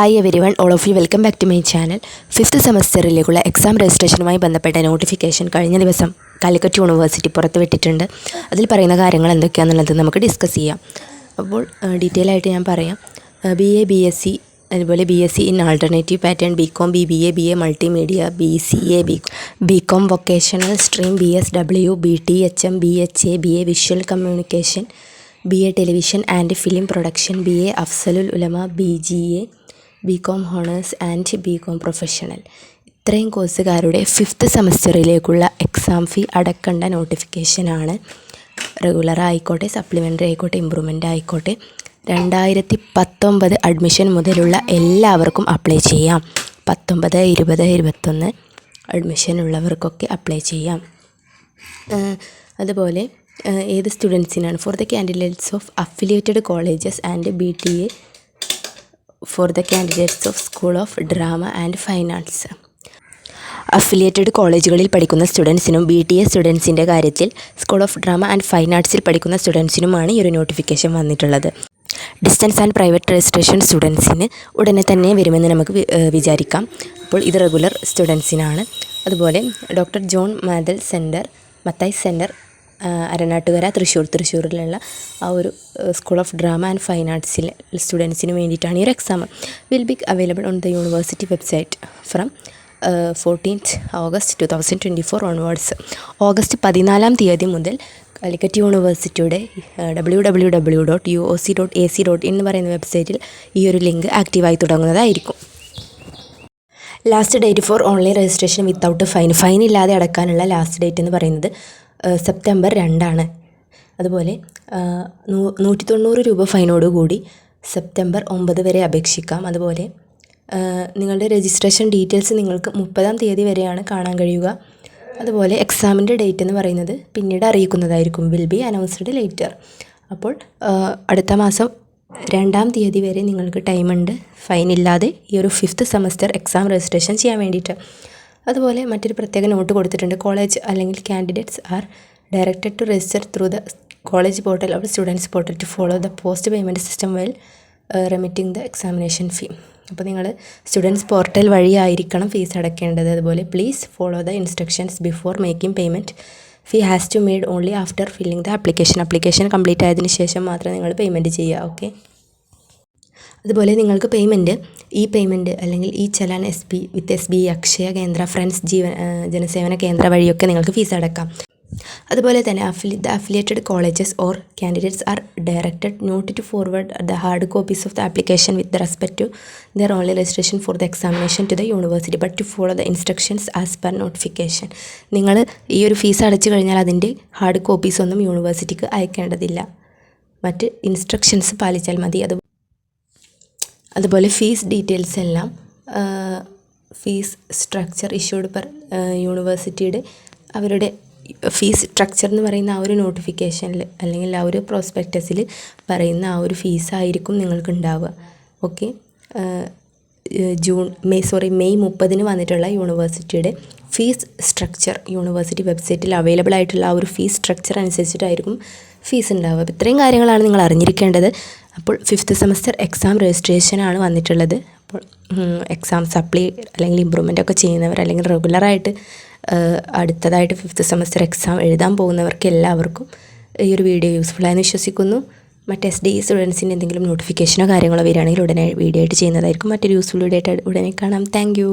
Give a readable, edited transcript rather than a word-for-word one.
Hi everyone, all of you welcome back to my channel. 5th സെമസ്റ്ററിലേക്കുള്ള exam രജിസ്ട്രേഷനുമായി ബന്ധപ്പെട്ട notification കഴിഞ്ഞ ദിവസം കാലിക്കറ്റ് യൂണിവേഴ്സിറ്റി പുറത്തുവിട്ടിട്ടുണ്ട്. അതിൽ പറയുന്ന കാര്യങ്ങൾ എന്തൊക്കെയാണെന്നുള്ളത് നമുക്ക് ഡിസ്കസ് ചെയ്യാം. അപ്പോൾ ഡീറ്റെയിൽ ആയിട്ട് ഞാൻ പറയാം. BA BSc, അതുപോലെ BSc in alternative pattern, BCom BBA BA multimedia, BCA BCom vocational stream, BSW BTHM BHA BA visual communication, BA television and film production, BA അഫ്സലുൽ Ulama, BGA BCom honours and BCom professional. ഇത്രയും കോഴ്സുകാരുടെ 5th സെമസ്റ്ററിലേക്കുള്ള exam fee അടക്കേണ്ട നോട്ടിഫിക്കേഷനാണ്. Regular ആയിക്കോട്ടെ, supplementary ആയിക്കോട്ടെ, improvement ആയിക്കോട്ടെ, 2019 admission മുതലുള്ള എല്ലാവർക്കും apply ചെയ്യാം. 19, 20, 21 admission ഉള്ളവർക്കൊക്കെ apply ചെയ്യാം. അതുപോലെ ഏത് സ്റ്റുഡൻസിനാണ്? For the candidates of affiliated colleges and BTA, for the candidates of school of drama and fine arts. Affiliated കോളേജുകളിൽ പഠിക്കുന്ന സ്റ്റുഡൻസിനും BTA സ്റ്റുഡൻസിൻ്റെ കാര്യത്തിൽ school of drama and fine ആർട്സിൽ പഠിക്കുന്ന സ്റ്റുഡൻസിനുമാണ് ഈ ഒരു നോട്ടിഫിക്കേഷൻ വന്നിട്ടുള്ളത്. ഡിസ്റ്റൻസ് ആൻഡ് പ്രൈവറ്റ് രജിസ്ട്രേഷൻ സ്റ്റുഡൻസിന് ഉടനെ തന്നെ വരുമെന്ന് നമുക്ക് വിചാരിക്കാം. അപ്പോൾ ഇത് റെഗുലർ സ്റ്റുഡൻസിനാണ്. അതുപോലെ doctor John Mathai centre, Mathai centre, Aranattukara, തൃശ്ശൂരിലുള്ള ആ ഒരു school of drama and fine ആർട്സിലെ സ്റ്റുഡൻസിന് വേണ്ടിയിട്ടാണ് ഈ ഒരു exam. Will be available on the university website from 14th August 2024 onwards. August 14 മുതൽ കാലിക്കറ്റ് യൂണിവേഴ്സിറ്റിയുടെ www.uoc.ac.in എന്ന് പറയുന്ന വെബ്സൈറ്റിൽ ഈ ഒരു ലിങ്ക് ആക്റ്റീവായി തുടങ്ങുന്നതായിരിക്കും. Last date for online registration without fine ഇല്ലാതെ അടക്കാനുള്ള ലാസ്റ്റ് ഡേറ്റ് എന്ന് പറയുന്നത് September 2 അതുപോലെ 190 രൂപ ഫൈനോടുകൂടി September 9 വരെ അപേക്ഷിക്കാം. അതുപോലെ നിങ്ങളുടെ രജിസ്ട്രേഷൻ ഡീറ്റെയിൽസ് നിങ്ങൾക്ക് 30 വരെയാണ് കാണാൻ കഴിയുക. അതുപോലെ എക്സാമിൻ്റെ ഡേറ്റ് എന്ന് പറയുന്നത് പിന്നീട് അറിയിക്കുന്നതായിരിക്കും. Will be announced later. അപ്പോൾ അടുത്ത മാസം 2 വരെ നിങ്ങൾക്ക് ടൈമുണ്ട് ഫൈൻ ഇല്ലാതെ ഈ ഒരു 5th സെമസ്റ്റർ എക്സാം രജിസ്ട്രേഷൻ ചെയ്യാൻ വേണ്ടിയിട്ട്. അതുപോലെ മറ്റൊരു പ്രത്യേക നോട്ട് കൊടുത്തിട്ടുണ്ട്. കോളേജ് അല്ലെങ്കിൽ candidates are directed to register through the college portal or students portal to follow the post payment system well remitting the examination fee. അപ്പോൾ നിങ്ങൾ സ്റ്റുഡൻസ് പോർട്ടൽ വഴിയായിരിക്കണം ഫീസ് അടയ്ക്കേണ്ടത്. അതുപോലെ please follow the instructions before making payment. Fee has to made only after filling the application complete ആയതിനു ശേഷം മാത്രമേ നിങ്ങൾ payment ചെയ്യുക. ഓക്കെ. അതുപോലെ നിങ്ങൾക്ക് ഈ പേയ്മെൻറ്റ് അല്ലെങ്കിൽ ഈ ചലാൻ വിത്ത് SBI, അക്ഷയ കേന്ദ്ര, ഫ്രണ്ട്സ് ജനസേവന കേന്ദ്ര വഴിയൊക്കെ നിങ്ങൾക്ക് ഫീസ് അടക്കാം. അതുപോലെ തന്നെ affiliated colleges or candidates are directed not to forward the hard copies of the application with respect to their online registration for the examination to the university but to follow the instructions as per notification. നിങ്ങൾ ഈ ഒരു fees അടച്ചു കഴിഞ്ഞാൽ അതിൻ്റെ hard copies ഒന്നും യൂണിവേഴ്സിറ്റിക്ക് അയക്കേണ്ടതില്ല. മറ്റ് instructions പാലിച്ചാൽ മതി. അതുപോലെ ഫീസ് ഡീറ്റെയിൽസ് എല്ലാം ഫീസ് സ്ട്രക്ചർ ഇഷ്യൂഡ് പെർ യൂണിവേഴ്സിറ്റിയുടെ അവരുടെ ഫീസ് സ്ട്രക്ചർ എന്ന് പറയുന്ന ആ ഒരു നോട്ടിഫിക്കേഷനിൽ അല്ലെങ്കിൽ ആ ഒരു പ്രോസ്പെക്ടസിൽ പറയുന്ന ആ ഒരു ഫീസായിരിക്കും നിങ്ങൾക്ക് ഉണ്ടാവുക. ഓക്കെ. മെയ് 30 വന്നിട്ടുള്ള യൂണിവേഴ്സിറ്റിയുടെ ഫീസ് സ്ട്രക്ചർ യൂണിവേഴ്സിറ്റി വെബ്സൈറ്റിൽ അവൈലബിൾ ആയിട്ടുള്ള ആ ഒരു ഫീസ് സ്ട്രക്ചർ അനുസരിച്ചിട്ടായിരിക്കും ഫീസ് ഉണ്ടാവുക. അപ്പോൾ ഇത്രയും കാര്യങ്ങളാണ് നിങ്ങൾ അറിഞ്ഞിരിക്കേണ്ടത്. അപ്പോൾ 5th സെമസ്റ്റർ എക്സാം രജിസ്ട്രേഷനാണ് വന്നിട്ടുള്ളത്. അപ്പോൾ എക്സാം സപ്ലി അല്ലെങ്കിൽ ഇമ്പ്രൂവ്മെൻ്റ് ഒക്കെ ചെയ്യുന്നവർ അല്ലെങ്കിൽ റെഗുലറായിട്ട് അടുത്തതായിട്ട് 5th സെമസ്റ്റർ എക്സാം എഴുതാൻ പോകുന്നവർക്ക് എല്ലാവർക്കും ഈ ഒരു വീഡിയോ യൂസ്ഫുള്ളായെന്ന് വിശ്വസിക്കുന്നു. മറ്റ് SDE സ്റ്റുഡൻസിൻ്റെ എന്തെങ്കിലും നോട്ടിഫിക്കേഷനോ കാര്യങ്ങളോ വരികയാണെങ്കിൽ ഉടനെ വീഡിയോ ആയിട്ട് ചെയ്യുന്നതായിരിക്കും. മറ്റൊരു യൂസ്ഫുൾ വീഡിയോ ആയിട്ട് ഉടനെ കാണാം. Thank you.